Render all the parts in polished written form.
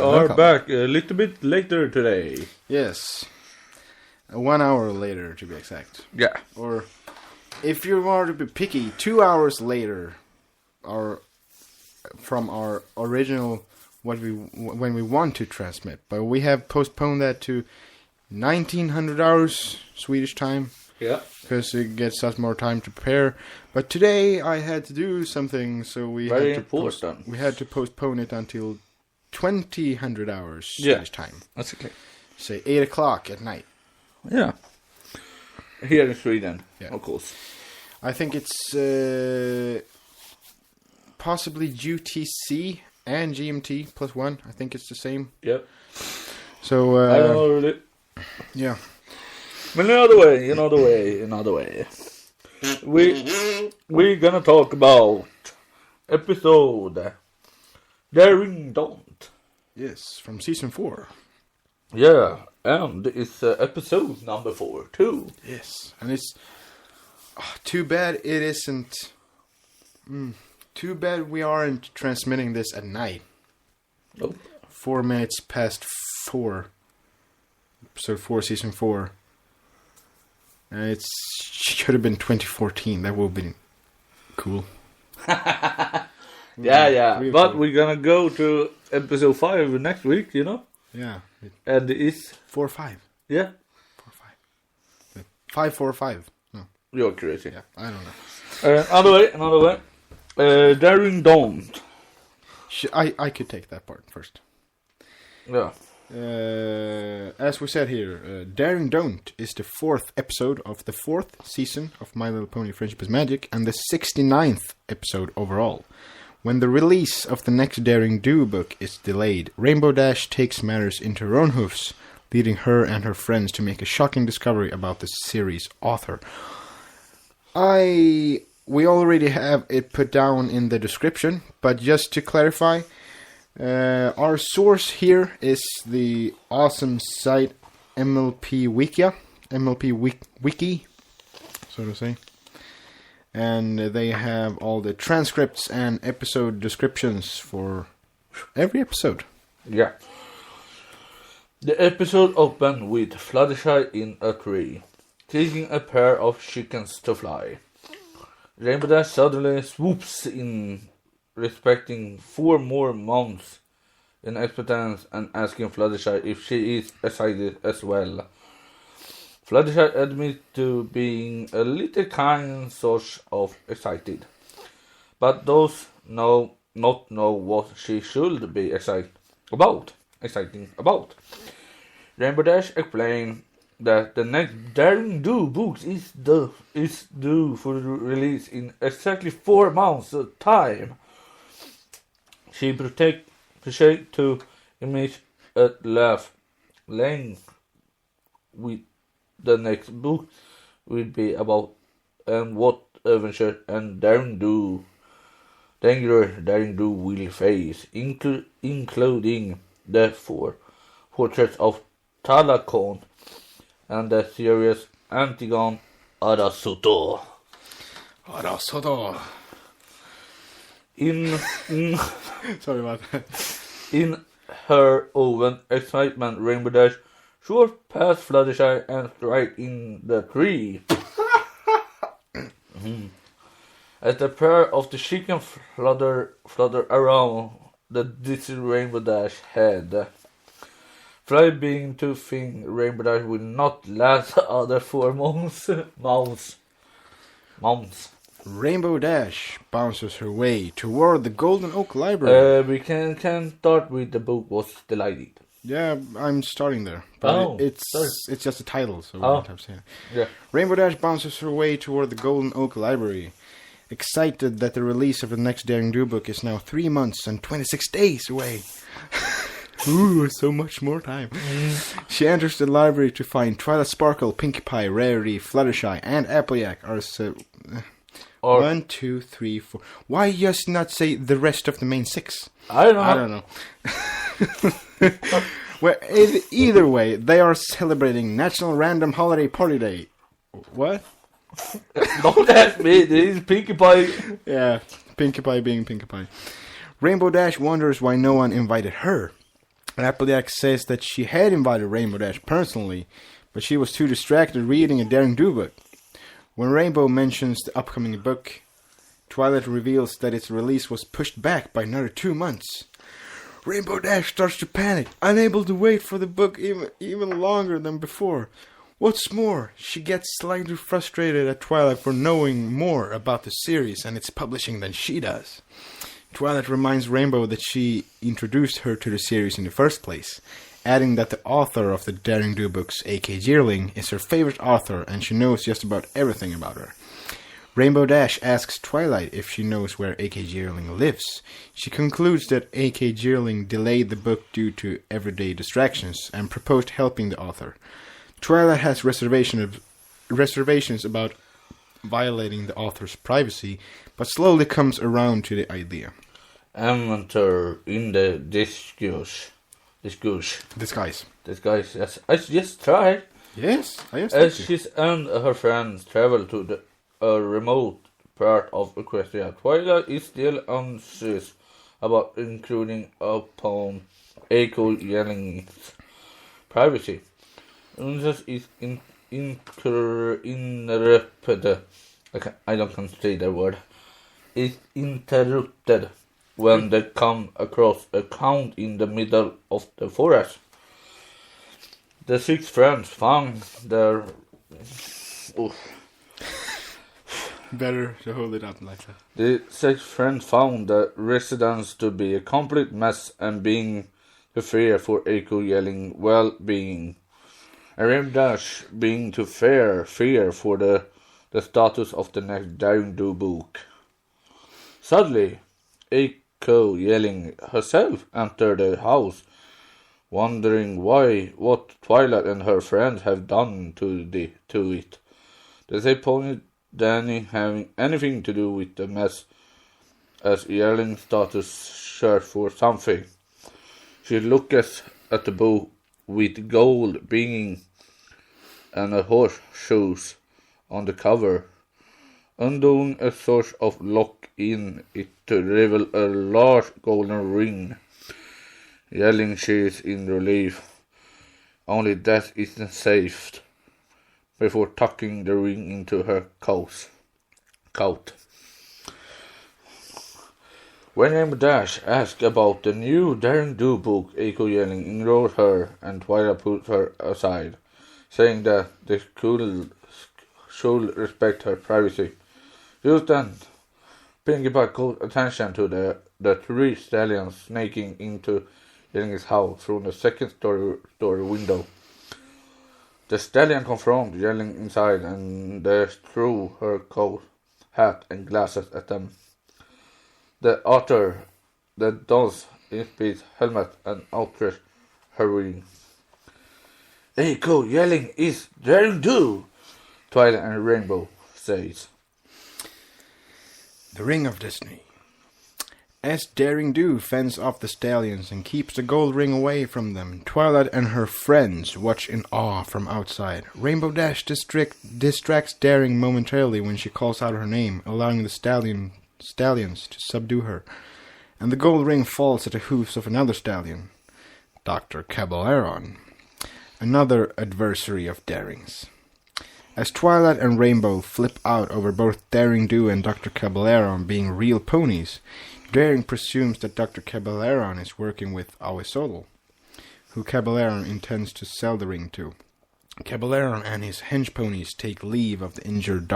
are back a little bit later today. Yes. 1 hour later, to be exact. Yeah. Or, if you want to be picky, 2 hours later, from our original, when we want to transmit. But we have postponed that to 1900 hours Swedish time. Yeah. Because it gets us more time to prepare. But today I had to do something, so we had to postpone it until 2000 hours Swedish time. That's okay. Say 8 o'clock at night. Yeah. Here in Sweden, of course. I think it's possibly UTC and GMT +1. I think it's the same. Yep. So I don't know really. Yeah. But another way. We're gonna talk about episode Daring Don't. Yes, from season 4. Yeah, and it's episode number 4 too. Yes, and it's too bad it isn't. Too bad we aren't transmitting this at night. Nope. 4 minutes past 4. Episode 4, season 4. It should have been 2014. That would have been cool. Yeah. But cool. We're gonna go to episode 5 next week, you know? Yeah. And it's 4-5. Yeah. 4-5. 5-4-5. No. You're crazy. Yeah, I don't know. Another way. Daring Don't. I could take that part first. Yeah. As we said here, Daring Don't is the 4th episode of the 4th season of My Little Pony Friendship is Magic and the 69th episode overall. When the release of the next Daring Do book is delayed, Rainbow Dash takes matters into her own hoofs, leading her and her friends to make a shocking discovery about the series' author. We already have it put down in the description, but just to clarify, our source here is the awesome site MLP Wiki, so to say. And they have all the transcripts and episode descriptions for every episode. Yeah. The episode opened with Fluttershy in a tree, teaching a pair of chickens to fly. Rainbow Dash suddenly swoops in, respecting 4 more months in expertise and asking Fluttershy if she is excited as well. Fluttershy admits to being a little kind sort of excited, but does not know what she should be exciting about. Rainbow Dash explains that the next Daring Do book is due for release in exactly 4 months' time. She proceeds to image a laugh length with the next book will be about and what adventure and Daring Do will face, including the 4 portraits of Talakon and the serious Antigone Arasoto. In Sorry about that. In her own excitement, Rainbow Dash short past Fluttershy and right in the tree. As the pair of the chicken flutter around the dizzy Rainbow Dash head. Fly being to think Rainbow Dash will not last other 4 months. Rainbow Dash bounces her way toward the Golden Oak Library. We can start with the book was delayed. Yeah, I'm starting there. But it's just a title, so we don't have to say it. Yeah. Rainbow Dash bounces her way toward the Golden Oak Library, excited that the release of the next Daring Do book is now 3 months and 26 days away. Ooh, so much more time. She enters the library to find Twilight Sparkle, Pinkie Pie, Rarity, Fluttershy, and Applejack are 1, 2, 3, 4. Why just not say the rest of the main 6? I don't know. Well, either way, they are celebrating National Random Holiday Party Day. What? Don't ask me. It is Pinkie Pie. Yeah, Pinkie Pie being Pinkie Pie. Rainbow Dash wonders why no one invited her. Applejack says that she had invited Rainbow Dash personally, but she was too distracted reading a Daring Do book. When Rainbow mentions the upcoming book, Twilight reveals that its release was pushed back by another 2 months. Rainbow Dash starts to panic, unable to wait for the book even longer than before. What's more, she gets slightly frustrated at Twilight for knowing more about the series and its publishing than she does. Twilight reminds Rainbow that she introduced her to the series in the first place, adding that the author of the Daring Do books, A.K. Yearling, is her favorite author and she knows just about everything about her. Rainbow Dash asks Twilight if she knows where A.K. Yearling lives. She concludes that A.K. Yearling delayed the book due to everyday distractions and proposed helping the author. Twilight has reservations about violating the author's privacy, but slowly comes around to the idea. Enter in the disguise. Yes, I just tried. Yes, I just As she and her friends travel to a remote part of Equestria, Twilight is still anxious about including upon Echo Yearling's privacy. Unless is interrupted. I don't say that word. Is interrupted when they come across a count in the middle of the forest. The 6 friends found their. Better to hold it up like that. The 6 friends found the residence to be a complete mess and being the fear for Echo Yearling's well-being. And Rainbow Dash being to fear for the status of the next Daring Do book. Suddenly, Echo Yearling herself entered the house, wondering what Twilight and her friends have done to it. Does they point Danny having anything to do with the mess, as Yearling starts to search for something? She looks at the book with gold being and a horseshoes on the cover. Undoing a sort of lock in it to reveal a large golden ring. Yearling cheers in relief. Only that isn't safe. Before tucking the ring into her coat. When Rainbow Dash asked about the new Daring Do book, Echo Yearling ignored her and Twilight put her aside, saying that they should respect her privacy. Just then, Pinkie Pie called attention to the 3 stallions snaking into Yearling's house through the second story window. The stallion confronted Yearling inside and they threw her coat, hat and glasses at them. The otter that does his helmet and outstretched her ring. Echo Yearling is Daring Do, Twilight and Rainbow says. The Ring of Destiny. As Daring Do fends off the stallions and keeps the gold ring away from them, Twilight and her friends watch in awe from outside. Rainbow Dash distracts Daring momentarily when she calls out her name, allowing the stallions to subdue her, and the gold ring falls at the hoofs of another stallion, Dr. Cabaleron, another adversary of Daring's. As Twilight and Rainbow flip out over both Daring Do and Dr. Cabaleron being real ponies, Daring presumes that Dr. Cabaleron is working with Awisodel, who Cabaleron intends to sell the ring to. Cabaleron and his hench ponies take leave of the injured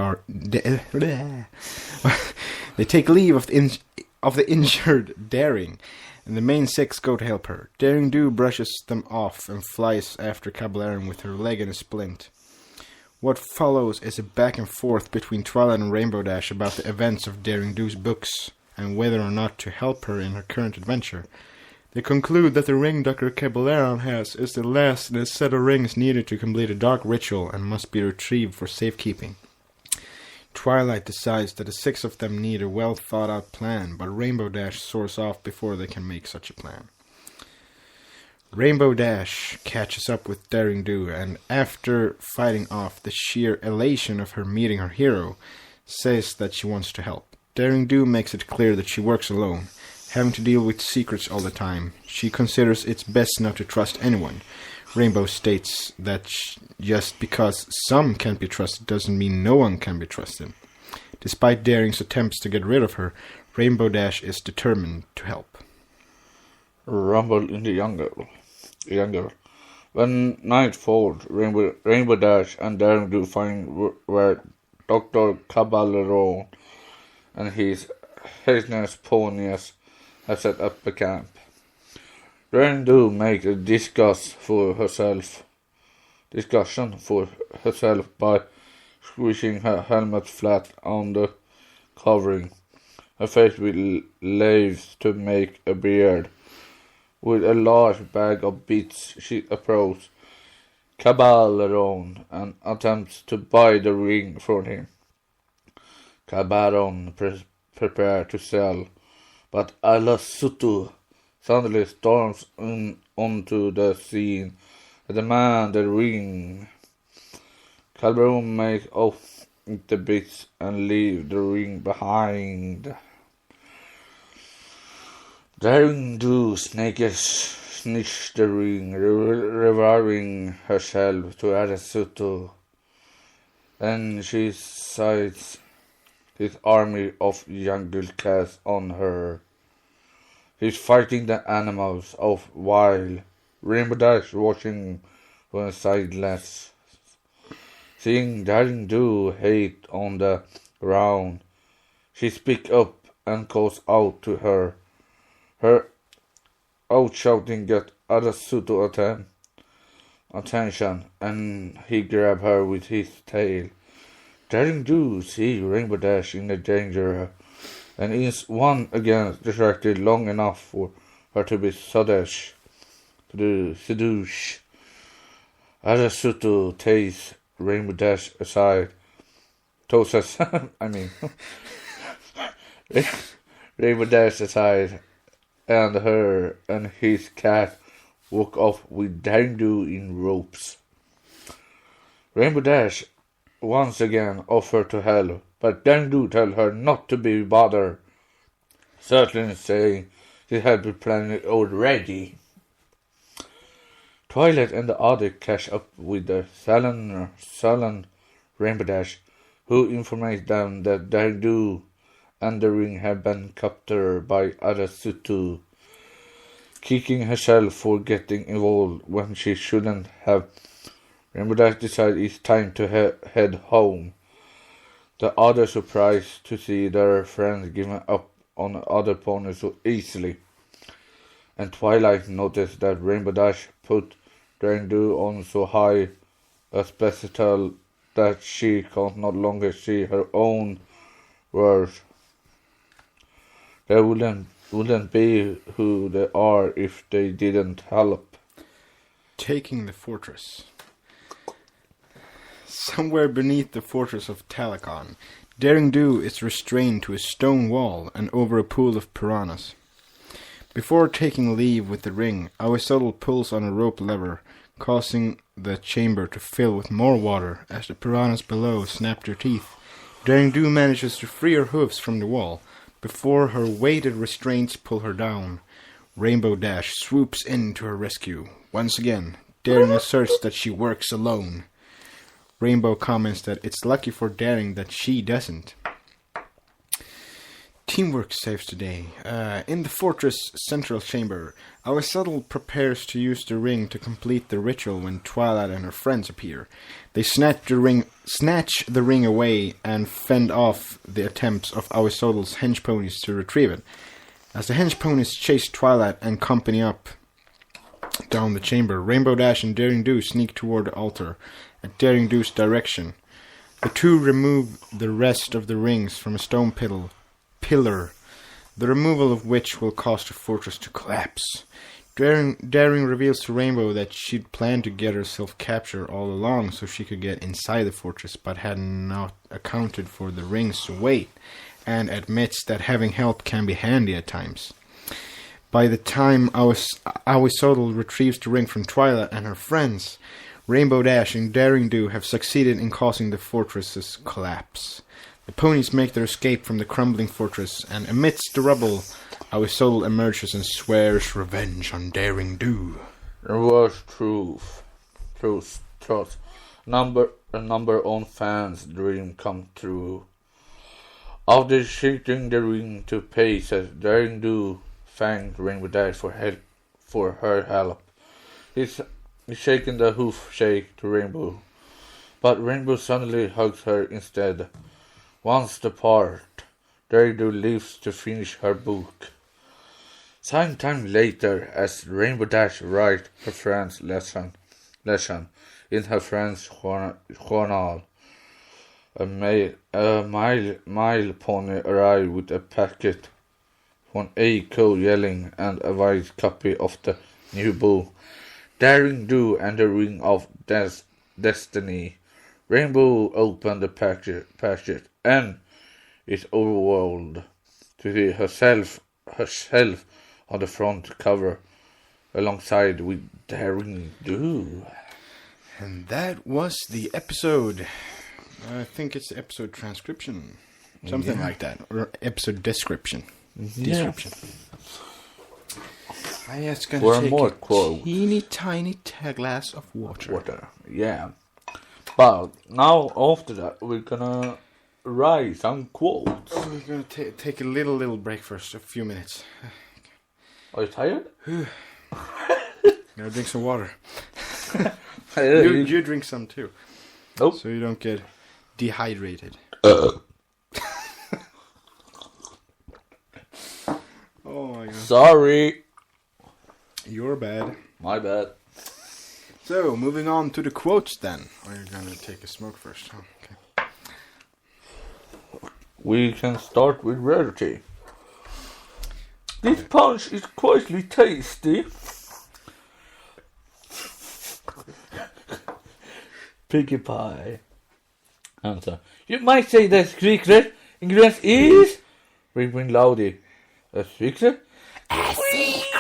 they take leave of the injured Daring, and the main 6 go to help her. Daring Do brushes them off and flies after Cabaleron with her leg in a splint. What follows is a back and forth between Twilight and Rainbow Dash about the events of Daring Do's books and whether or not to help her in her current adventure. They conclude that the ring Dr. Cabaleron has is the last in a set of rings needed to complete a dark ritual and must be retrieved for safekeeping. Twilight decides that the 6 of them need a well-thought-out plan, but Rainbow Dash soars off before they can make such a plan. Rainbow Dash catches up with Daring Do, and after fighting off the sheer elation of her meeting her hero, says that she wants to help. Daring Do makes it clear that she works alone, having to deal with secrets all the time. She considers it's best not to trust anyone. Rainbow states that just because some can't be trusted doesn't mean no one can be trusted. Despite Daring's attempts to get rid of her, Rainbow Dash is determined to help. Rumble in the jungle. When night falls, Rainbow Dash and Daring Do find where Dr. Caballero and his Hazelnut ponies have set up a camp. Daring Do makes a discussion for herself by squishing her helmet flat on the covering. Her face with leaves to make a beard. With a large bag of bits, she approaches Caballero and attempts to buy the ring from him. Caballero prepares to sell, but Alasutu suddenly storms onto the scene and demands the ring. Caballero makes off the bits and leaves the ring behind. Daring Do snatches the ring, reviving herself to Arasuto. Then she sights his army of jungle cats on her. He's fighting the animals off while Rainbow Dash watching from the sideless. Seeing Daring Do hate on the ground, she speaks up and calls out to her. Her out-shouting gets Arasuto attention, and he grabs her with his tail. Daring Do sees Rainbow Dash in the danger, and is once again distracted long enough for her to be seduced. Arasuto takes Rainbow Dash aside. Rainbow Dash aside, and her and his cat walk off with Daring Do in ropes. Rainbow Dash once again offers to help, but Daring Do tells her not to be bothered, certainly saying she had been planning it already. Twilight and the other catch up with the sullen Rainbow Dash, who informs them that Daring Do and the ring have been captured by Arasuto, kicking herself for getting involved when she shouldn't have. Rainbow Dash decides it's time to head home. The others surprised to see their friends giving up on other ponies so easily. And Twilight noticed that Rainbow Dash put Daring Do on so high a pedestal that she can no longer see her own words. They wouldn't be who they are if they didn't help. Taking the fortress. Somewhere beneath the fortress of Talakon, Daring Do is restrained to a stone wall and over a pool of piranhas. Before taking leave with the ring, Aristotle pulls on a rope lever, causing the chamber to fill with more water as the piranhas below snap their teeth. Daring Do manages to free her hooves from the wall before her weighted restraints pull her down. Rainbow Dash swoops in to her rescue. Once again, Daring asserts that she works alone. Rainbow comments that it's lucky for Daring that she doesn't. Teamwork saves the day. In the fortress central chamber, Aristotle prepares to use the ring to complete the ritual when Twilight and her friends appear. They snatch the ring away and fend off the attempts of Aristotle's hench ponies to retrieve it. As the hench ponies chase Twilight and company up down the chamber, Rainbow Dash and Daring Do sneak toward the altar at Daring Do's direction. The two remove the rest of the rings from a stone pillar, the removal of which will cause the fortress to collapse. Daring reveals to Rainbow that she'd planned to get herself captured all along so she could get inside the fortress, but had not accounted for the ring's weight, and admits that having help can be handy at times. By the time Aristotle retrieves the ring from Twilight and her friends, Rainbow Dash and Daring Do have succeeded in causing the fortress's collapse. The ponies make their escape from the crumbling fortress, and amidst the rubble, our soul emerges and swears revenge on Daring Do. There was truth. A number of fans' dream come true. After shifting the ring to pieces, Daring Do thanked Rainbow Dash for her help. He's shaking the hoof shake to Rainbow, but Rainbow suddenly hugs her instead. Once apart, Daring Do leaves to finish her book. Sometime later, as Rainbow Dash writes her friend's lesson in her friend's journal, a mile pony arrives with a packet from Echo yelling and a white copy of the new book, Daring Do and the Ring of Destiny. Rainbow opened the packet and is overwhelmed to see herself on the front cover alongside with Daring Do. And that was the episode. I think it's the episode transcription. Something like that. Or episode description. Description. I just gonna take a teeny tiny glass of water. Yeah. But now after that we're gonna write some quotes. We're gonna take a little break first, a few minutes. Are you tired? Gotta drink some water. You drink some too. Nope. So you don't get dehydrated. Oh my god. Sorry. You're bad. My bad. So, moving on to the quotes then. Or you're gonna take a smoke first. Oh, okay. We can start with rarity. This punch is quietly tasty. Piggy pie. Answer. You might say the secret ingredient is... Ring Loudy. A secret? A secret!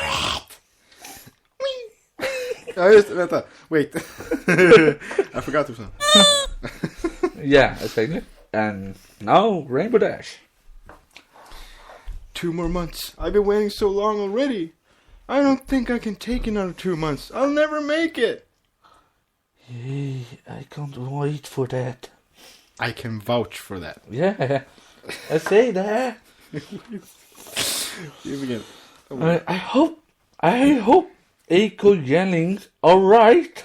Vänta. Wait. I forgot this one. Yeah, exactly. And now Rainbow Dash. 2 more months. I've been waiting so long already. I don't think I can take another 2 months. I'll never make it. Hey, I can't wait for that. I can vouch for that. Yeah, I say that. You begin. I hope Echo Jennings alright.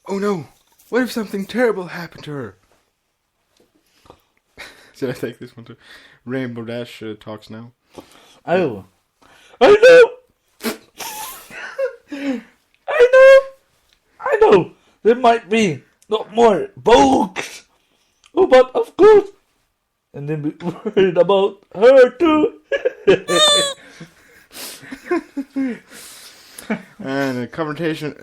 Oh no! What if something terrible happened to her? Should I take this one too? Rainbow Dash talks now. Oh, I know. I know. There might be not more books. Oh, but of course. And then be worried about her too. And a conversation.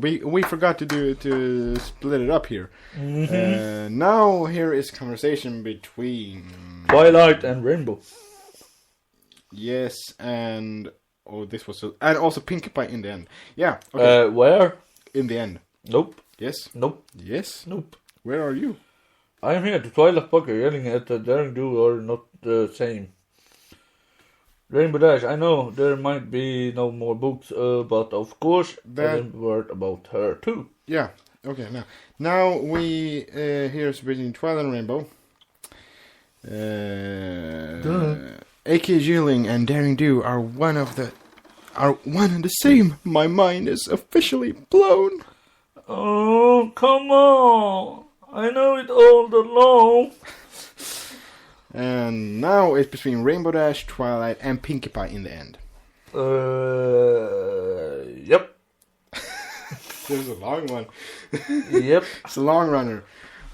We forgot to split it up here. Mm-hmm. Now here is conversation between Twilight and Rainbow. Yes, and this was and also Pinkie Pie in the end. Yeah. Okay. Where? In the end. Nope. Yes. Nope. Yes. Nope. Where are you? I am here. The Twilight Poker yelling at the Daring Do are not the same. Rainbow Dash, I know there might be no more books, but of course there's a word about her too. Yeah. Okay. Now we here's between Twilight and Rainbow. A.K. Jilling and Daring Do are one and the same. My mind is officially blown. Oh, come on. I know it all along. And now it's between Rainbow Dash, Twilight, and Pinkie Pie in the end. Yep. This is a long one. Yep. It's a long runner.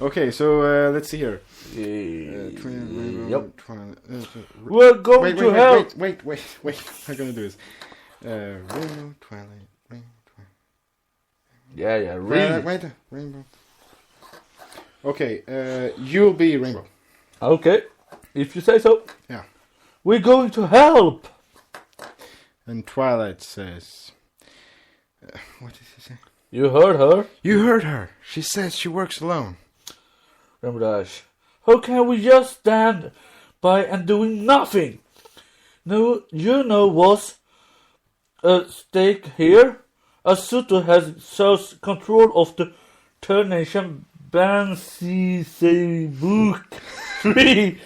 Okay, so let's see here. Rainbow, yep. Twilight, we're going to hell. Wait. I'm gonna do this. Rainbow, Twilight, Rainbow. Yeah, really. Wait, Rainbow. Okay, you'll be Rainbow. Okay, if you say so. Yeah. We're going to help. And Twilight says... what did she say? You heard her? You heard her. She says she works alone. Rainbow Dash. How can we just stand by and doing nothing? No, you know what's at stake here? Asuto has sought control of the third nation Bansei Book 3.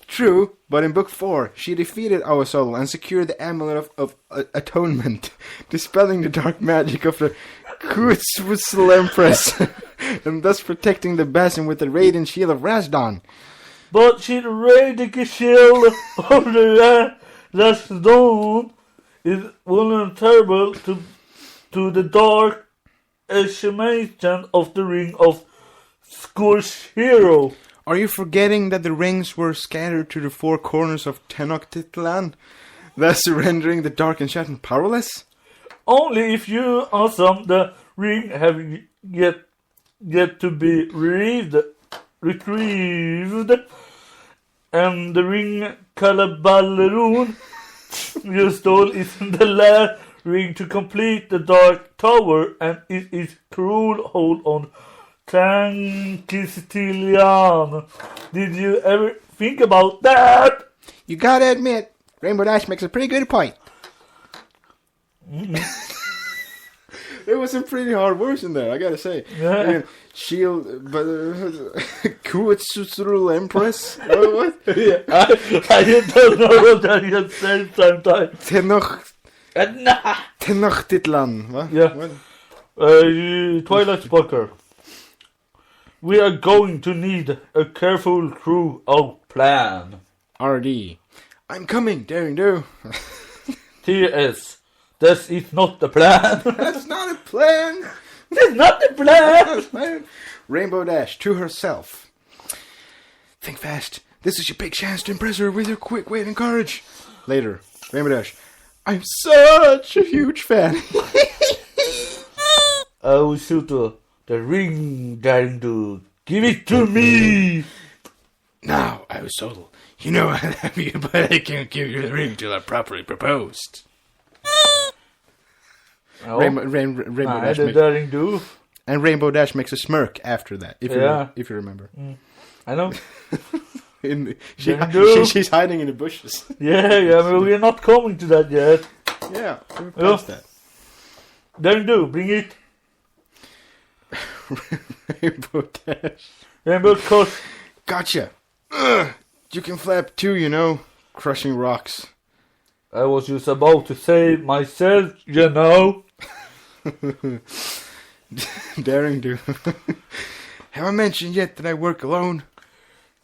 True, but in Book 4, she defeated Awasoul and secured the Amulet of Atonement, dispelling the dark magic of the Kutzwussel Empress, and thus protecting the basin with the radiant shield of Rasdan. But she radiant shield of the Rasdan is vulnerable to the dark emanation of the ring of Scourge Hero. Are you forgetting that the rings were scattered to the four corners of Tenochtitlan, thus rendering the dark enchanted powerless? Only if you awesome the ring have yet to be retrieved, and the ring Calaballoon you stole is the last ring to complete the Dark Tower, and it is cruel hold on Tankistilian. Did you ever think about that? You gotta admit, Rainbow Dash makes a pretty good point. There was some pretty hard words in there, I gotta say. Yeah. I mean, shield, but Kutzwussel Empress? What? Yeah, I don't know what I had said sometimes. Tenochtitlan. What? Yeah. What? Twilight Spreaker. We are going to need a careful crew of plan. RD. I'm coming, Daring Do. TS. This is not the plan. That's not a plan. That's not the plan. Rainbow Dash to herself. Think fast. This is your big chance to impress her with your quick wit and courage. Later, Rainbow Dash. I'm such a huge fan. Oh, Suto, the ring, Daring Do. Give it to me. Now, I was told. You know I love you, but I can't give you the ring till I properly proposed. Oh. Rainbow Dash the makes, Daring Do. and Rainbow Dash makes a smirk after that, if you remember. I know. She's hiding in the bushes. Yeah, but we're not coming to that yet. Yeah, we're past that. Daring Do, bring it. Rainbow Dash. Rainbow Coast. Gotcha. You can flap too, you know. Crushing rocks. I was just about to say myself, you know. Daring Do. Have I mentioned yet that I work alone?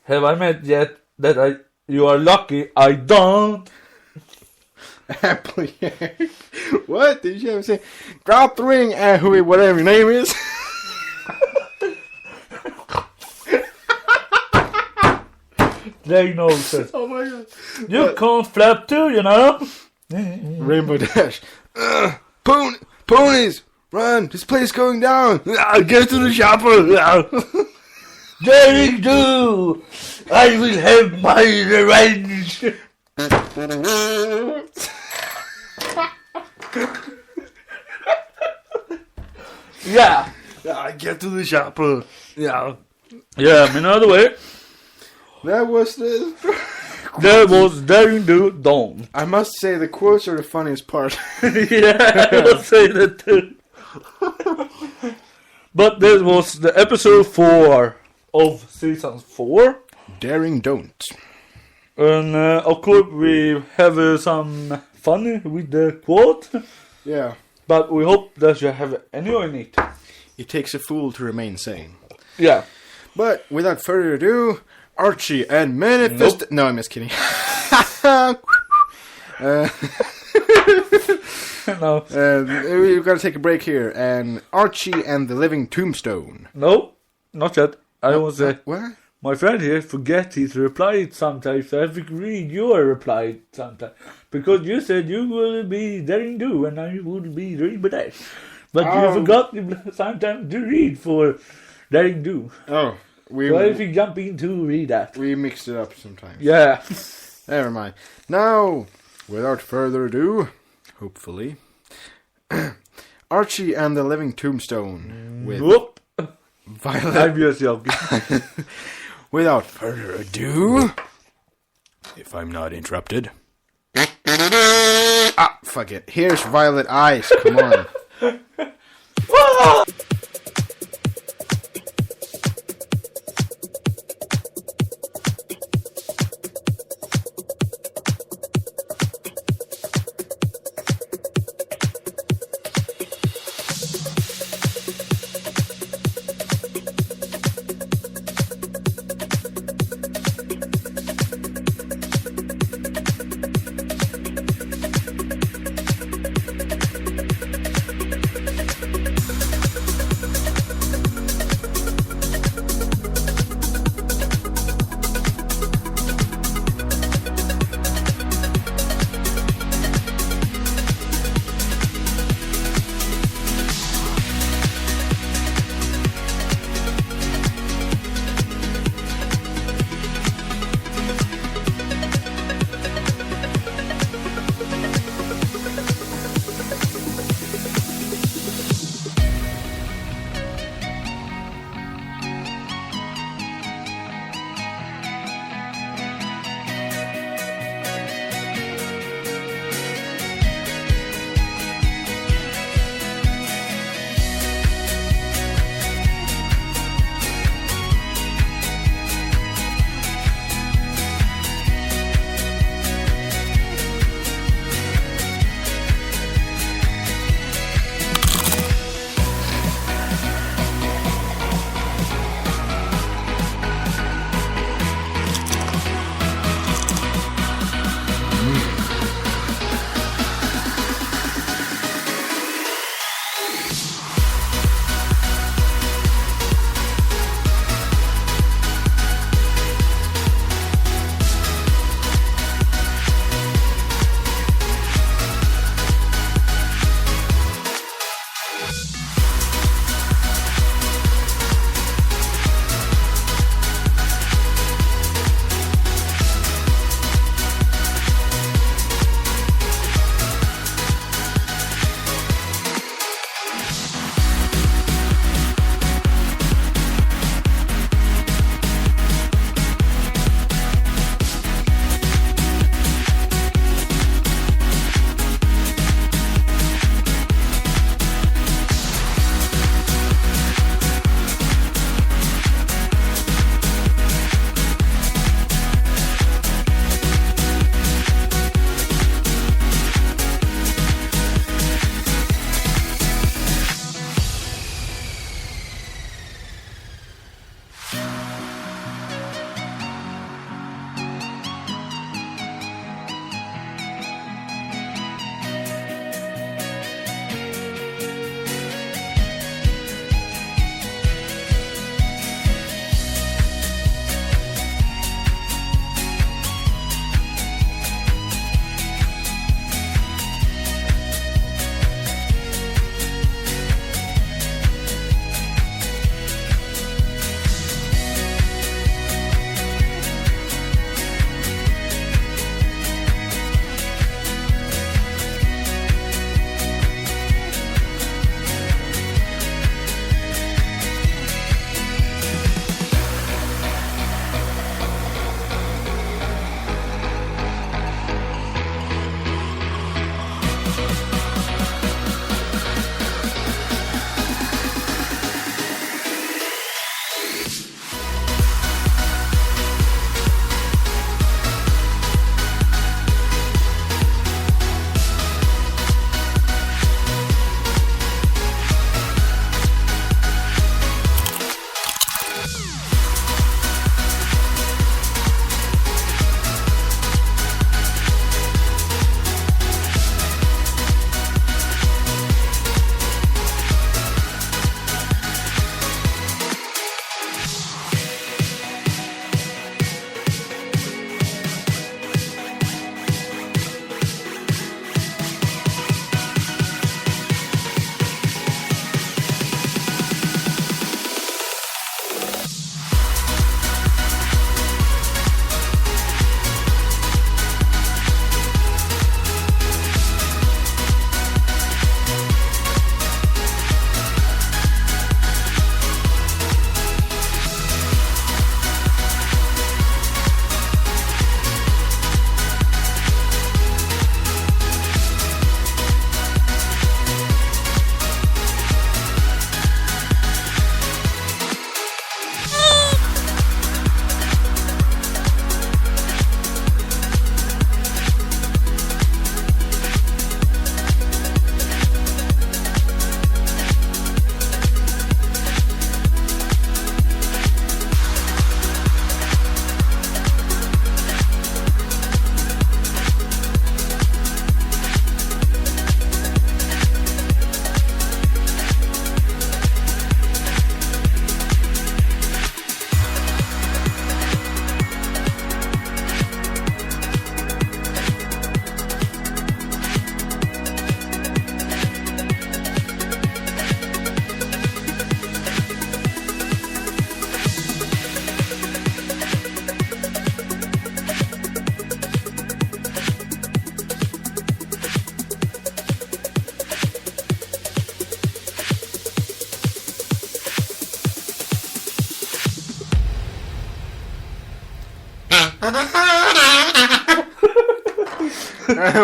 Have I met yet that you are lucky I don't? Apple, yeah. What did you ever say? Drop the ring, Ahui, whatever your name is. They know it. Oh my god. You can't flap too, you know. Rainbow Dash. Ponies! Run! This place is going down! Get to the shopper! Daring Do! I will have my revenge! Yeah! Get to the shopper! Yeah. Yeah, another way. That was the... There was Daring Do, don't. I must say the quotes are the funniest part. Yeah, I will say that too. But that was the episode 4 of season 4. Daring Don't. And of course we have some fun with the quote. Yeah. But we hope that you have enjoyed it. It takes a fool to remain sane. Yeah. But without further ado, Archie and Manifest... Nope. No, I'm just kidding. No. We've got to take a break here. And Archie and the Living Tombstone. No, not yet. I will say, What? my friend here forget his reply sometimes, so I have to read your reply sometimes. Because you said you will be Daring Do and I will be Rainbow Dash. But you forgot sometimes to read for Daring Do. Oh. So if you jump in to read that. We mixed it up sometimes. Yeah. Never mind. Now, without further ado, hopefully, Archie and the Living Tombstone with Whoop. Violet. I'm just joking. without further ado, if I'm not interrupted. Ah, fuck it. Here's Violet Eyes. Come on.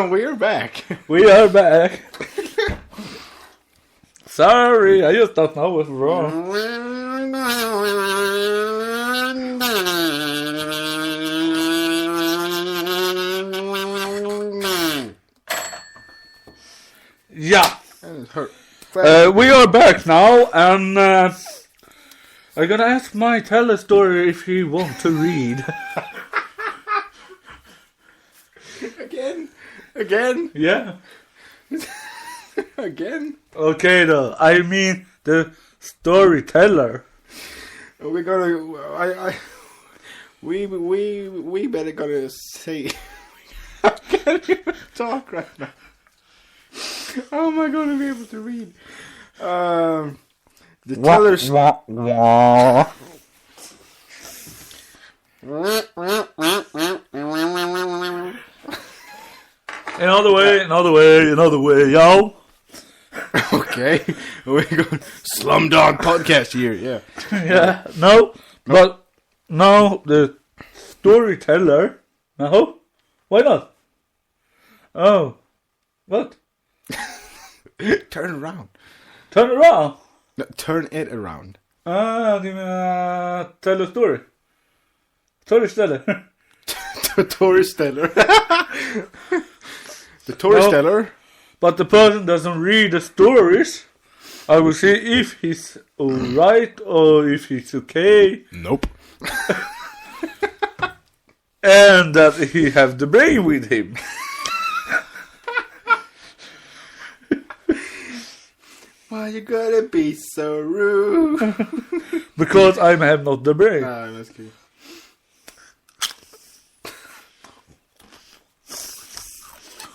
We're back. We are back. Sorry, I just don't know what's wrong. Yeah. We are back now, and I'm gonna ask my teller story if he wants to read. Again? Yeah. Again? Okay, though. I mean the storyteller. We gotta. We better gotta say. I can't even talk right now. How am I gonna be able to read? The teller's. Another way, yo. Okay, we're going Slumdog podcast here, yeah. Yeah, no, but no, the storyteller. No, why not? Oh, what? Turn around. Turn around. No, turn it around. Du menar tell a story. Storyteller. The Torysteller. The Torysteller. No, but the person doesn't read the stories. I will see if he's alright or if he's okay. Nope. And that he has the brain with him. Why you gotta be so rude? Because I have not the brain. Ah, that's good.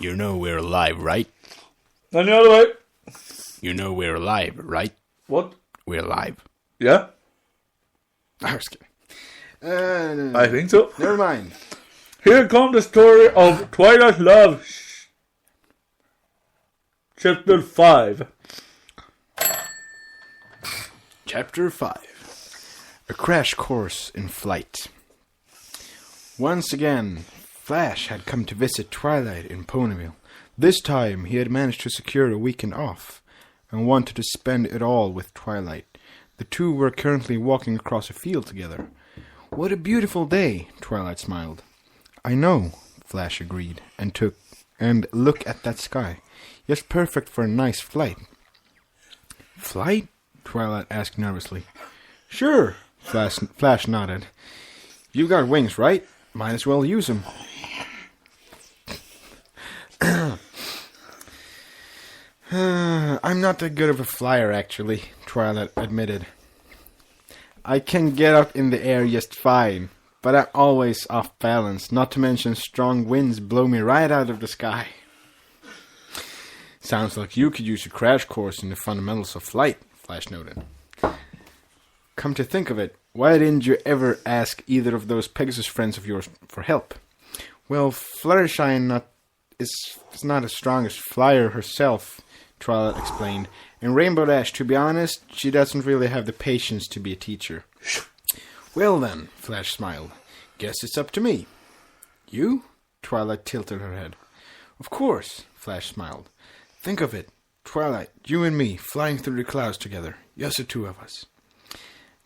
You know we're alive, right? Any other way? You know we're alive, right? What? We're alive. Yeah? I was kidding. I think so. Never mind. Here comes the story of Twilight Love. Chapter 5. Chapter 5. A crash course in flight. Once again, Flash had come to visit Twilight in Ponyville. This time, he had managed to secure a weekend off, and wanted to spend it all with Twilight. The two were currently walking across a field together. What a beautiful day, Twilight smiled. I know, Flash agreed, and look at that sky. Just perfect for a nice flight. Flight? Twilight asked nervously. Sure, Flash nodded. You got wings, right? Might as well use them. I'm not that good of a flyer, actually, Twilight admitted. I can get up in the air just fine, but I'm always off balance, not to mention strong winds blow me right out of the sky. Sounds like you could use a crash course in the fundamentals of flight, Flash noted. Come to think of it, why didn't you ever ask either of those Pegasus friends of yours for help? Well, Fluttershy is not as strong as Flyer herself, Twilight explained. And Rainbow Dash, to be honest, she doesn't really have the patience to be a teacher. Well then, Flash smiled. Guess it's up to me. You? Twilight tilted her head. Of course, Flash smiled. Think of it. Twilight, you and me, flying through the clouds together. Just the two of us.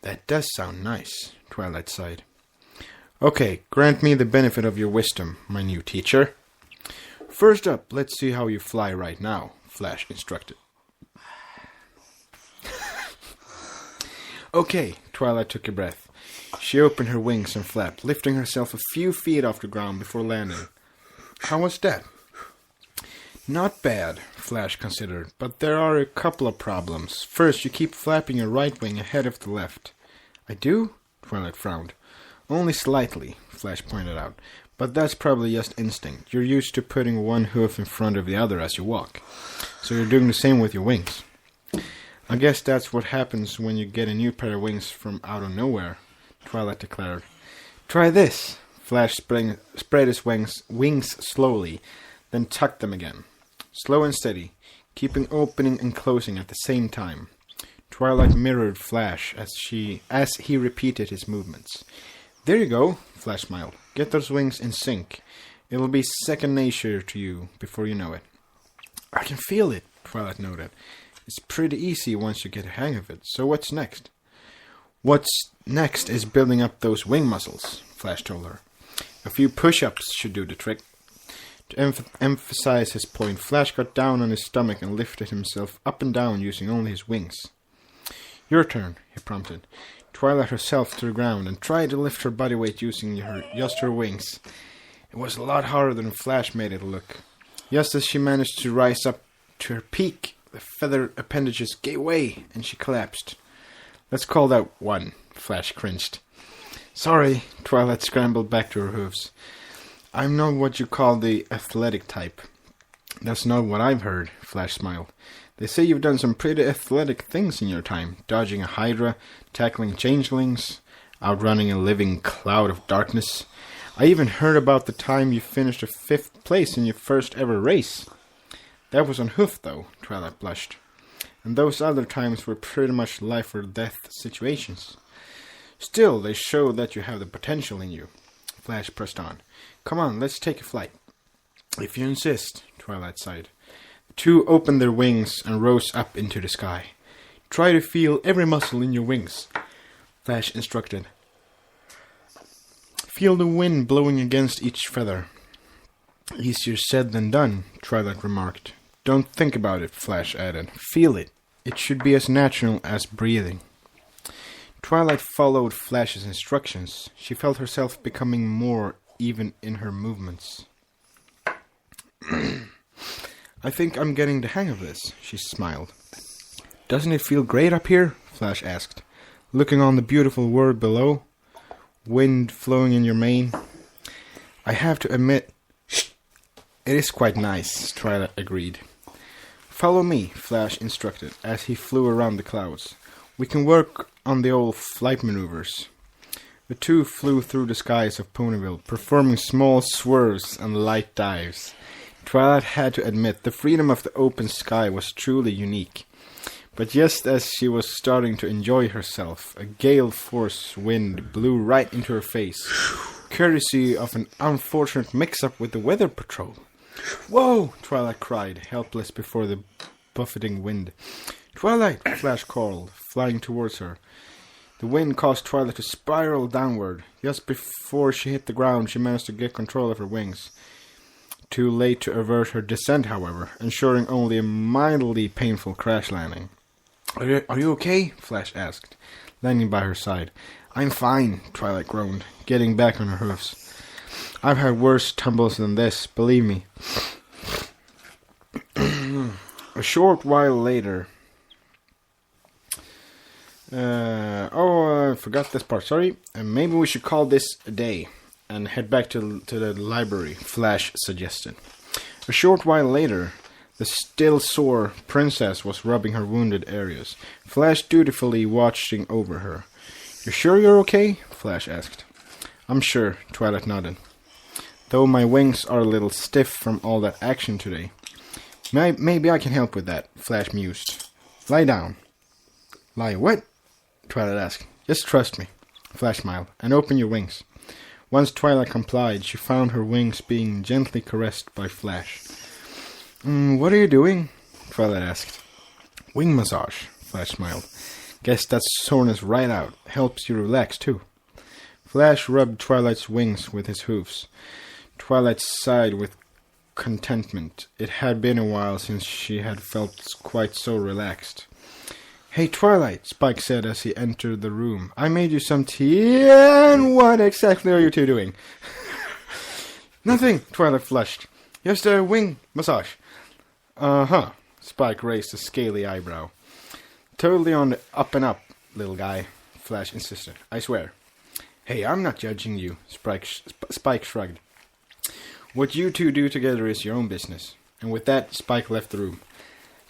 That does sound nice, Twilight sighed. Okay, grant me the benefit of your wisdom, my new teacher. First up, let's see how you fly right now, Flash instructed. Okay, Twilight took a breath. She opened her wings and flapped, lifting herself a few feet off the ground before landing. How was that? Not bad, Flash considered, but there are a couple of problems. First, you keep flapping your right wing ahead of the left. I do? Twilight frowned. Only slightly, Flash pointed out. But that's probably just instinct. You're used to putting one hoof in front of the other as you walk. So you're doing the same with your wings. I guess that's what happens when you get a new pair of wings from out of nowhere, Twilight declared. Try this. Flash spread his wings slowly, then tucked them again. Slow and steady, keeping opening and closing at the same time. Twilight mirrored Flash as he repeated his movements. There you go, Flash smiled. Get those wings in sync. It'll be second nature to you before you know it. I can feel it, Twilight noted. It's pretty easy once you get a hang of it. So what's next? What's next is building up those wing muscles, Flash told her. A few push-ups should do the trick. To emphasize his point, Flash got down on his stomach and lifted himself up and down using only his wings. Your turn, he prompted. Twilight herself to the ground and tried to lift her body weight using just her wings. It was a lot harder than Flash made it look. Just as she managed to rise up to her peak, the feather appendages gave way and she collapsed. Let's call that one, Flash cringed. Sorry, Twilight scrambled back to her hooves. I'm not what you call the athletic type. That's not what I've heard, Flash smiled. They say you've done some pretty athletic things in your time, dodging a hydra, tackling changelings, outrunning a living cloud of darkness. I even heard about the time you finished a 5th place in your first ever race. That was on hoof, though, Twilight blushed. And those other times were pretty much life or death situations. Still, they show that you have the potential in you. Flash pressed on. Come on, let's take a flight. If you insist, Twilight sighed. The two opened their wings and rose up into the sky. Try to feel every muscle in your wings, Flash instructed. Feel the wind blowing against each feather. Easier said than done, Twilight remarked. Don't think about it, Flash added. Feel it. It should be as natural as breathing. Twilight followed Flash's instructions. She felt herself becoming more even in her movements. I think I'm getting the hang of this, she smiled. Doesn't it feel great up here? Flash asked, looking on the beautiful world below. Wind flowing in your mane. I have to admit, it is quite nice, Twilight agreed. Follow me, Flash instructed, as he flew around the clouds. We can work on the old flight maneuvers. The two flew through the skies of Ponyville, performing small swerves and light dives. Twilight had to admit the freedom of the open sky was truly unique. But just as she was starting to enjoy herself, a gale force wind blew right into her face, courtesy of an unfortunate mix-up with the weather patrol. Whoa! Twilight cried, helpless before the buffeting wind. Twilight! Flash called, flying towards her. The wind caused Twilight to spiral downward. Just before she hit the ground, she managed to get control of her wings. Too late to avert her descent, however, ensuring only a mildly painful crash landing. Are you okay? Flash asked, landing by her side. I'm fine, Twilight groaned, getting back on her hoofs. I've had worse tumbles than this, believe me. A short while later... I forgot this part, sorry. Maybe we should call this a day and head back to the library, Flash suggested. A short while later, the still sore princess was rubbing her wounded areas, Flash dutifully watching over her. You sure you're okay? Flash asked. I'm sure, Twilight nodded. Though my wings are a little stiff from all that action today. Maybe I can help with that, Flash mused. Lie down. Lie what? Twilight asked. Just trust me, Flash smiled, and open your wings. Once Twilight complied, she found her wings being gently caressed by Flash. What are you doing? Twilight asked. Wing massage, Flash smiled. Guess that's soreness right out. Helps you relax too. Flash rubbed Twilight's wings with his hoofs. Twilight sighed with contentment. It had been a while since she had felt quite so relaxed. Hey, Twilight, Spike said as he entered the room. I made you some tea, and what exactly are you two doing? Nothing, Twilight flushed. Just a wing massage. Uh-huh, Spike raised a scaly eyebrow. Totally on the up and up, little guy, Flash insisted. I swear. Hey, I'm not judging you, Spike shrugged. What you two do together is your own business. And with that, Spike left the room.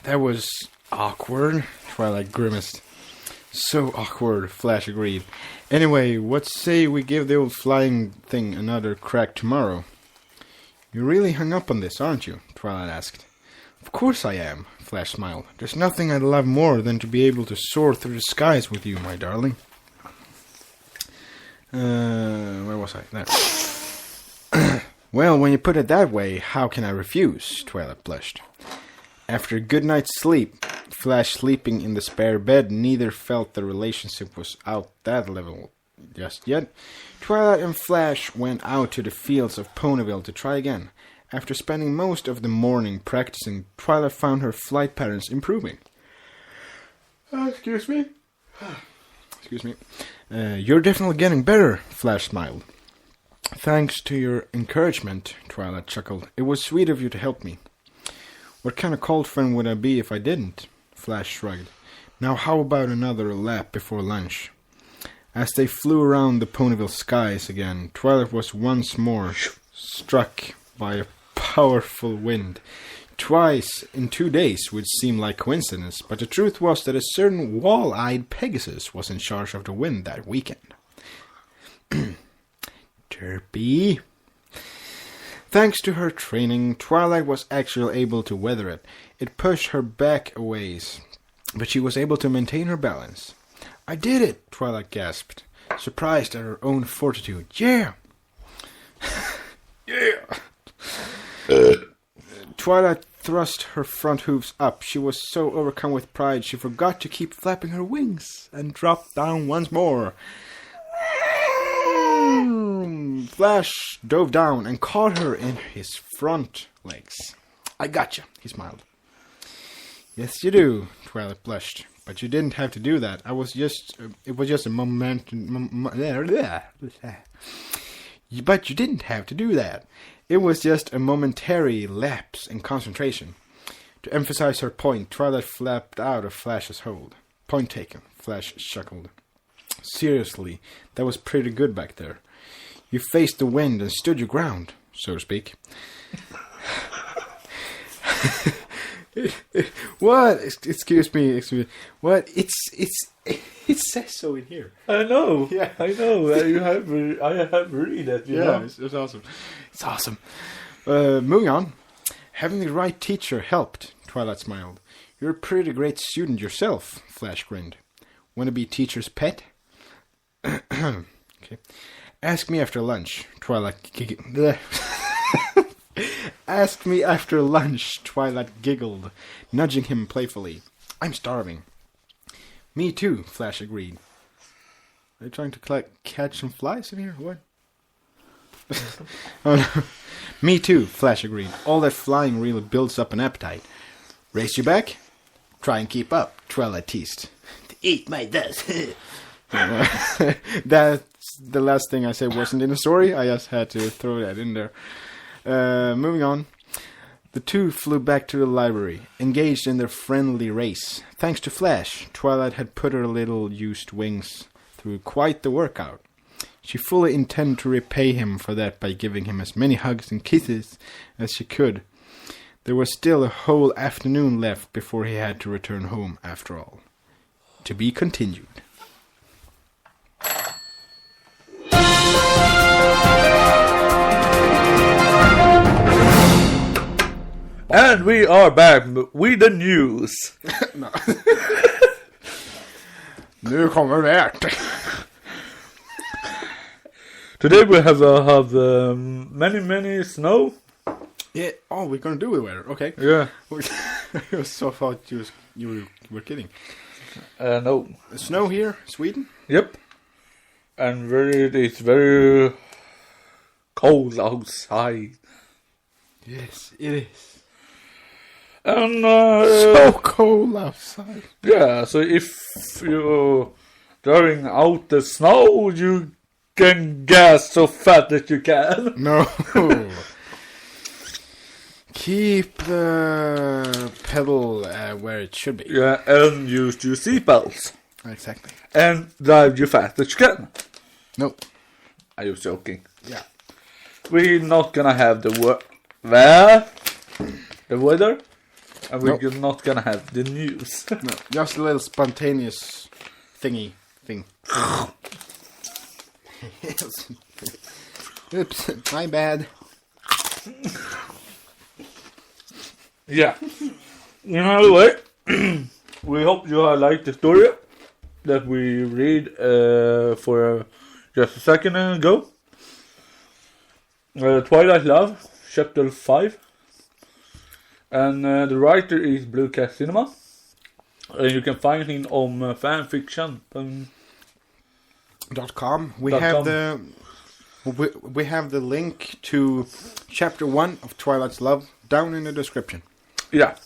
That was awkward, Twilight grimaced. So awkward, Flash agreed. Anyway, what say we give the old flying thing another crack tomorrow? You're really hung up on this, aren't you? Twilight asked. Of course I am, Flash smiled. There's nothing I'd love more than to be able to soar through the skies with you, my darling. Where was I? There. Well, when you put it that way, how can I refuse? Twilight blushed. After a good night's sleep, Flash sleeping in the spare bed, neither felt the relationship was out that level just yet. Twilight and Flash went out to the fields of Ponyville to try again. After spending most of the morning practicing, Twilight found her flight patterns improving. Excuse me? Excuse me. You're definitely getting better, Flash smiled. Thanks to your encouragement, Twilight chuckled. It was sweet of you to help me. What kind of cold friend would I be if I didn't? Flash shrugged. Now how about another lap before lunch? As they flew around the Ponyville skies again, Twilight was once more struck by a powerful wind. Twice in 2 days would seem like coincidence, but the truth was that a certain wall-eyed Pegasus was in charge of the wind that weekend. Chirpy. Thanks to her training, Twilight was actually able to weather it. It pushed her back a ways, but she was able to maintain her balance. I did it, Twilight gasped, surprised at her own fortitude. Yeah! Yeah! Twilight thrust her front hooves up. She was so overcome with pride she forgot to keep flapping her wings and dropped down once more. Flash dove down and caught her in his front legs. I gotcha, he smiled. Yes, you do, Twilight blushed. But you didn't have to do that. It was just a moment. But you didn't have to do that. It was just a momentary lapse in concentration. To emphasize her point, Twilight flapped out of Flash's hold. Point taken, Flash chuckled. Seriously, that was pretty good back there. You faced the wind and stood your ground, so to speak. What? Excuse me. What? It says so in here. I know. Yeah, I know. I have read it. You know? It's awesome. It's awesome. Moving on. Having the right teacher helped. Twilight smiled. You're a pretty great student yourself. Flash grinned. Want to be teacher's pet? Okay. Ask me after lunch. Twilight giggled. Ask me after lunch, Twilight giggled, nudging him playfully. I'm starving. Me too, Flash agreed. Are you trying to catch some flies in here? What? Oh no. Me too, Flash agreed. All that flying really builds up an appetite. Race you back? Try and keep up, Twilight teased. Eat my dust. That's the last thing I said wasn't in the story. I just had to throw that in there. Moving on. The two flew back to the library, engaged in their friendly race. Thanks to Flash, Twilight had put her little used wings through quite the workout. She fully intended to repay him for that by giving him as many hugs and kisses as she could. There was still a whole afternoon left before he had to return home after all. To be continued. And we are back with the news. No. Nu kommer det. Today we have many snow. Yeah. Oh, we're gonna do it weather. Okay. Yeah. I so thought you were kidding. No. Snow here, Sweden. Yep. And it's very cold outside. Yes, it is. And so cold outside. Yeah, so if you're drawing out the snow, you can gas so fast that you can. No. Keep the pedal where it should be. Yeah, and use your seatbelts. Exactly. And drive you fast as you can. Nope. Are you joking? Yeah. We're not gonna have the weather, and we're not gonna have the news. No, just a little spontaneous thing. Oops, my bad. Yeah. You know what? We hope you liked the story that we read for just a second ago. Twilight Love, Chapter 5. And the writer is bluecatcinema. You can find him on Fanfiction. .com. We have the link to Chapter 1 of Twilight's Love down in the description. Yeah.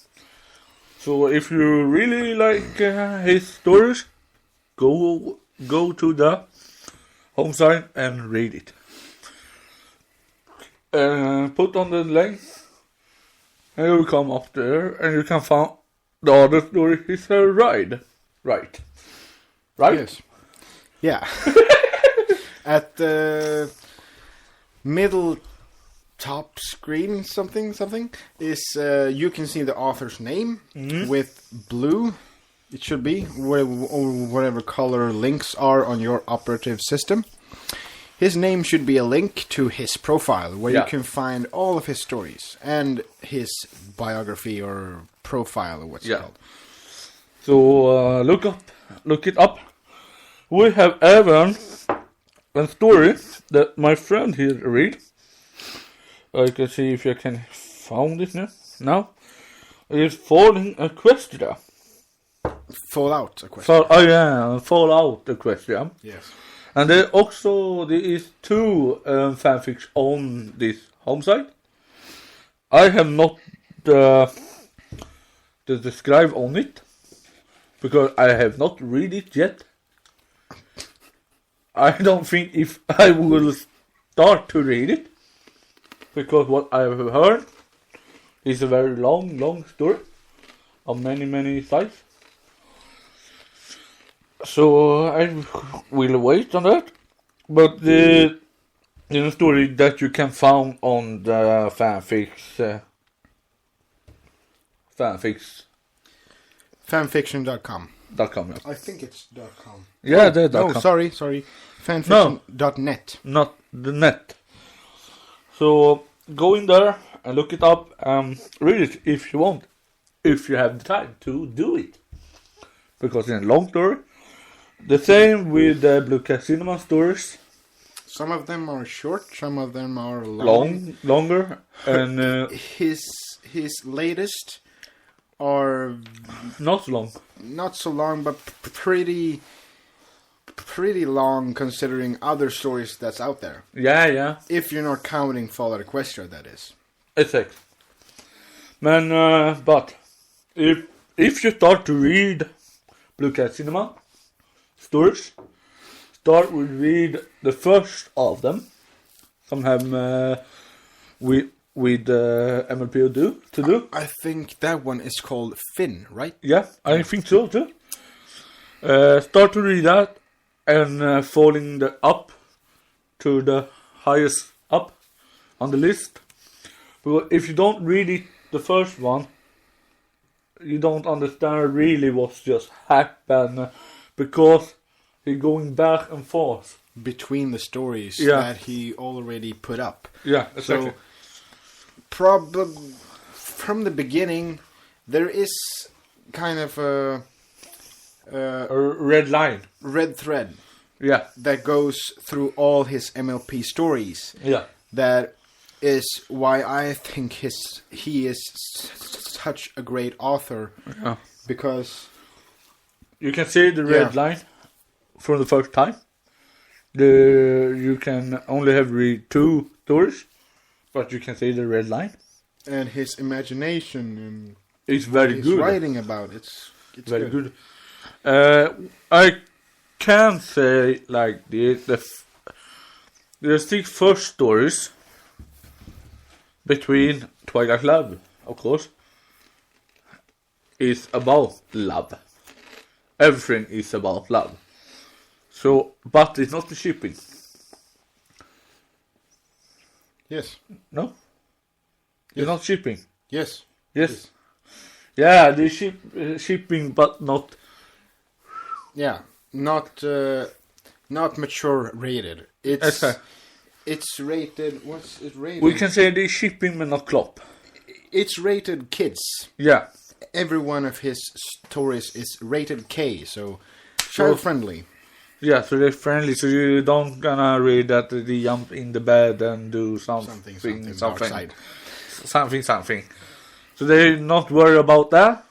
So if you really like his stories, go to the home site and read it. Put on the link, and you will come up there, and you can find the other story is a ride. Right? Yes. Yeah. At the middle top screen, something is you can see the author's name with blue. It should be or whatever color links are on your operative system. His name should be a link to his profile, where you can find all of his stories and his biography or profile, or what's it called. So look it up. We have even a story that my friend here read. I can see if I can find it now. It's Falling Equestria. Fallout Equestria. Fallout Equestria. Yes. And there is 2 fanfics on this home site. I have not the describe on it because I have not read it yet. I don't think if I will start to read it, because what I have heard is a very long story on many sites. So I will wait on that. But the story that you can find on the fanfics. Fanfiction.com. .com, yeah. I think it's .com. Yeah, the .com. No, sorry. Fanfiction.net. Not the net. So go in there and look it up. Read it if you want. If you have the time to do it. Because it's a long story. The same with the bluecatcinema stories. Some of them are short, some of them are longer. And his latest are not long. Not so long, but pretty long considering other stories that's out there. Yeah. If you're not counting Fallout Equestria, that is. Exactly. But if you start to read bluecatcinema stories, start with read the first of them. Some have with MLP to do. I think that one is called Finn, right? Yeah, I think so too. Start to read that and falling up to the highest up on the list. But if you don't read it, the first one, you don't understand really what's just happened, because he's going back and forth between the stories that he already put up. Yeah, exactly. So, probably from the beginning, there is kind of a red thread. Yeah, that goes through all his MLP stories. Yeah, that is why I think he is such a great author. Yeah, because you can see the red line from the first time. You can only have read 2 stories, but you can see the red line. And his imagination is very good. Writing about it's very good. I can say like the 6 first stories between Twilight Love, of course, is about love. Everything is about love. So, but it's not the shipping. Yes. No? Yes. It's not shipping. Yes. Yes. Yeah, the shipping, but not. Yeah, not mature rated. It's rated. What's it rated? We can say the shipping, but not clop. It's rated kids. Yeah. Every one of his stories is rated K, so child friendly. Yeah, so they're friendly, so you don't gonna read that they jump in the bed and do something. Dark side. Something. So they're not worried about that.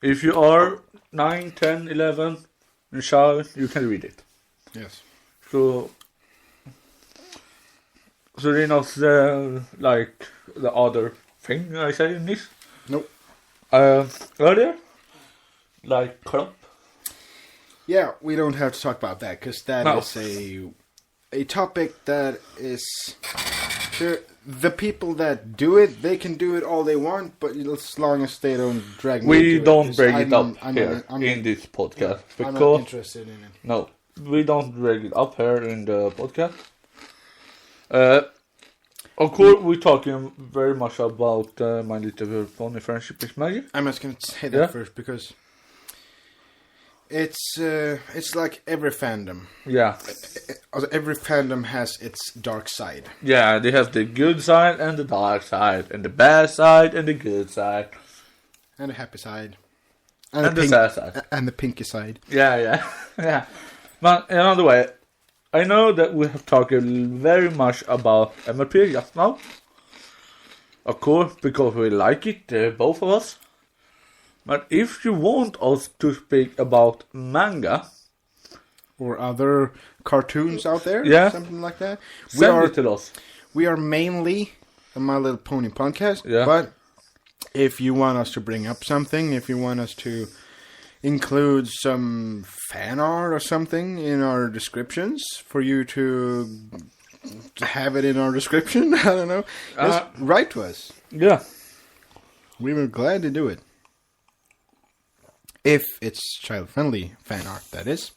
If you are 9, 10, 11, and shy, you can read it. Yes. So they're not like the other thing I said in this. Nope. Earlier, like crop. Yeah, we don't have to talk about that because that is a topic that is the people that do it. They can do it all they want, but as long as they don't drag me. We into don't it, break it up I'm here not in this podcast because I'm not interested in it. No, we don't break it up here in the podcast. Of course, we're talking very much about My Little Pony Friendship is Magic. I'm just gonna say that first because it's like every fandom. Yeah. Every fandom has its dark side. Yeah, they have the good side and the dark side, and the bad side and the good side. And the happy side. And the sad side. And the pinky side. Yeah. Yeah. But another way, I know that we have talked very much about MLP just now. Of course, because we like it, both of us. But if you want us to speak about manga or other cartoons out there, something like that, send it to us. We are mainly a My Little Pony podcast, yeah. But if you want us to bring up something, if you want us to include some fan art or something in our descriptions for you to have it in our description, I don't know, just write to us. Yeah. We were glad to do it. If it's child-friendly fan art, that is.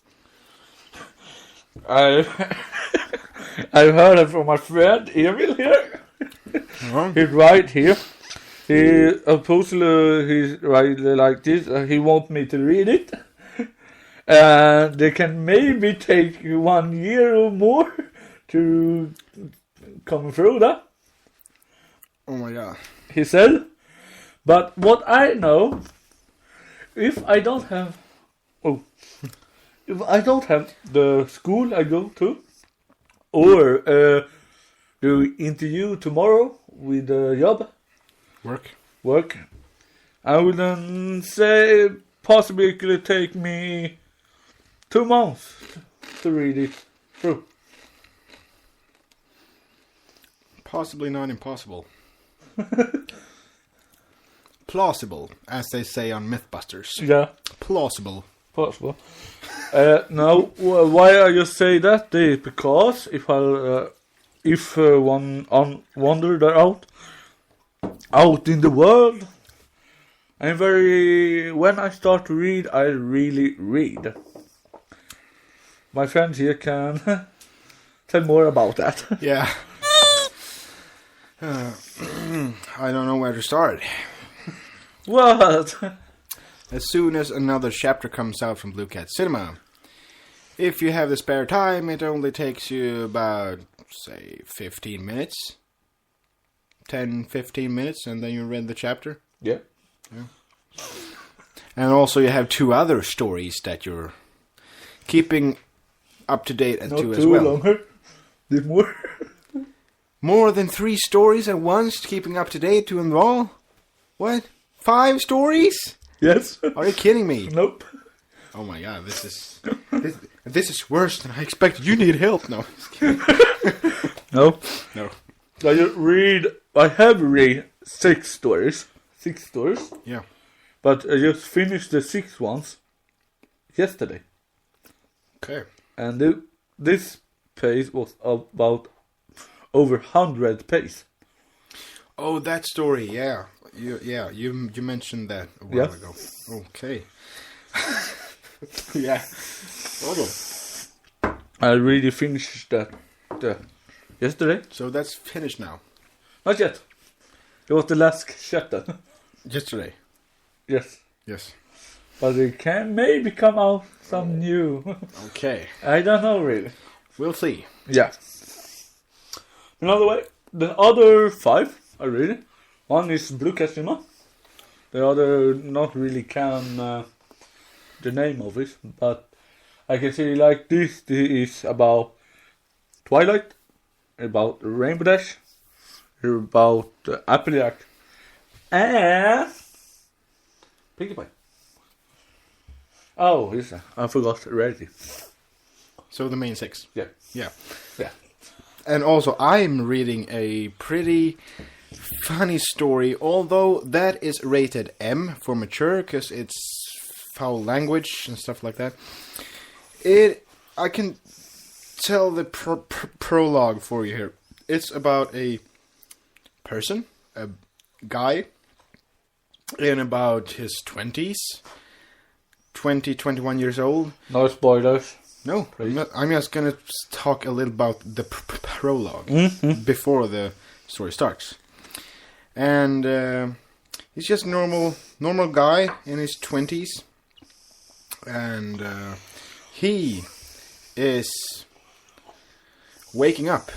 I've heard it from my friend Emil here. He's right here. He supposedly he's right like this. He wants me to read it, and they can maybe take 1 year or more to come through that. Oh my god! He said, but what I know. If I don't have the school I go to, or the interview tomorrow with the job, work, I will then say possibly it could take me 2 months to read it through. Possibly not impossible. Plausible, as they say on Mythbusters. Yeah. Plausible. Possible. Now, why I just say that is because if one wander there out in the world, when I start to read, I really read. My friends here can tell more about that. Yeah. I don't know where to start. What? As soon as another chapter comes out from bluecatcinema, if you have the spare time, it only takes you about, say, 15 minutes. 10-15 minutes, and then you read the chapter. Yeah. And also you have 2 other stories that you're keeping up to date Not to as too well. Longer. Did more. More than 3 stories at once, keeping up to date to them all? What? 5 stories? Yes. Are you kidding me? Nope. Oh my god, this is worse than I expected. You need help. No. No. No. I have read 6 stories. 6 stories? Yeah. But I just finished the 6 ones yesterday. Okay. And this page was about over 100 pages. Oh, that story, yeah. You mentioned that a while ago. Okay. Yeah. I really finished that yesterday. So that's finished now. Not yet. It was the last chapter. Yesterday. Yes. Yes. But it can maybe come out some new. Okay. I don't know really. We'll see. Yeah. Another way, the other 5 I read. One is bluecatcinema. The other not really can the name of it, but I can say like this. This is about Twilight, about Rainbow Dash, about Applejack, and Pinkie Pie. Oh, yes, I forgot Rarity. So the main 6. Yeah. Yeah. Yeah. And also, I'm reading a pretty funny story, although that is rated M for mature, because it's foul language and stuff like that. I can tell the prologue for you here. It's about a person, a guy, in about his 20s, 21 years old. No spoilers. No, I'm just going to talk a little about the prologue before the story starts. And he's just a normal guy in his 20s. And he is waking up.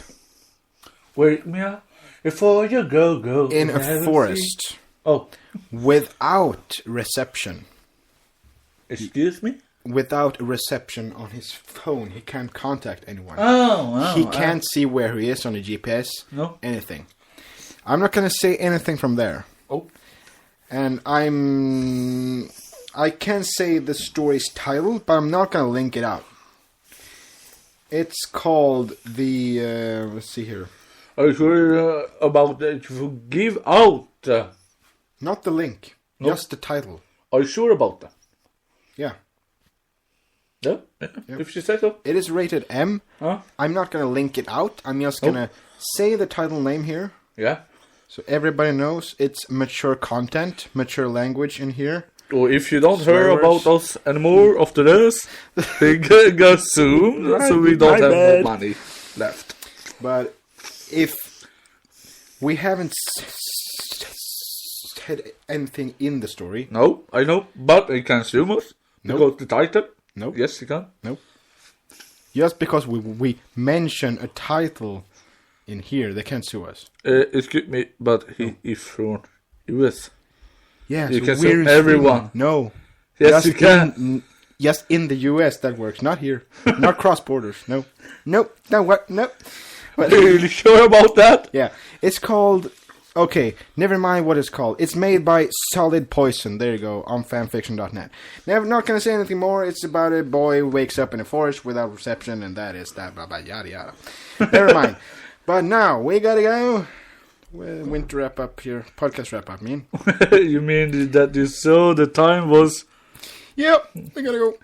Wake me up before you go. In a forest. Oh. Without reception. Excuse me? Without reception on his phone. He can't contact anyone. Oh, he can't see where he is on the GPS. No. Anything. I'm not going to say anything from there. Oh. And I can say the story's title, but I'm not going to link it out. It's called the... let's see here. Are you sure about that? You give out? Not the link. No. Just the title. Are you sure about that? Yeah. Yeah? If she says so. It is rated M. Huh? I'm not going to link it out. I'm just going to say the title name here. Yeah. So everybody knows it's mature content, mature language in here. Or if you don't hear about us anymore after this, we go soon, so we don't have no money left. But if we haven't said anything in the story... No, I know, but you can sue us. Because the title? No. Yes, you can. No. Just because we mention a title in here, they can't sue us. Excuse me, but he is from US. Yeah, you so can sue everyone. No. Yes, you can. Just in the US that works, not here. Not cross borders. No. Nope. No, what? No. Are you really sure about that? Yeah. It's called... Okay, never mind what it's called. It's made by Solid Poison. There you go, on fanfiction.net. Never, not going to say anything more. It's about a boy who wakes up in a forest without reception, and that is that, blah, blah, yada, yada. Never mind. But now, we gotta go. Winter wrap up here. Podcast wrap up, mean. You mean that you saw the time was... Yep, we gotta go.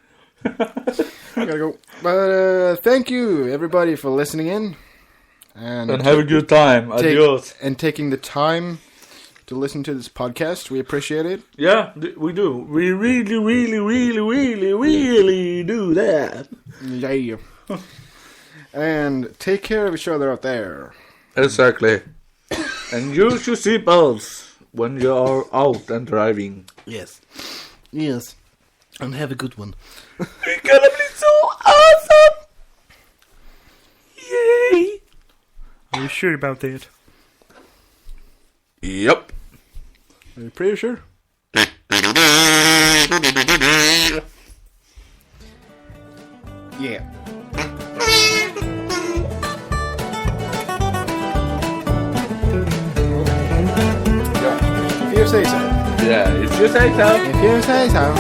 We gotta go. But thank you, everybody, for listening in. And have a good time. Adios. And taking the time to listen to this podcast. We appreciate it. Yeah, we do. We really, really, really, really, really do that. Yeah. And take care of each other out there. Exactly. And use your seatbelts when you are out and driving. Yes. Yes. And have a good one. It's gonna be so awesome! Yay! Are you sure about that? Yep. Are you pretty sure? Yeah. If you say so. Yeah, if you say so. If you say so.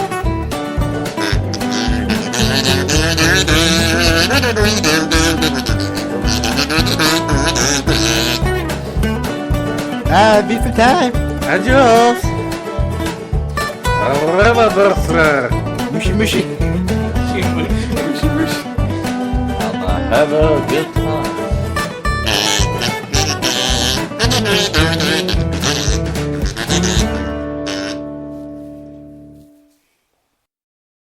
Beautiful time. Adios. Arrivederci. Mushy mushy. Mushy mushy. And have a good time.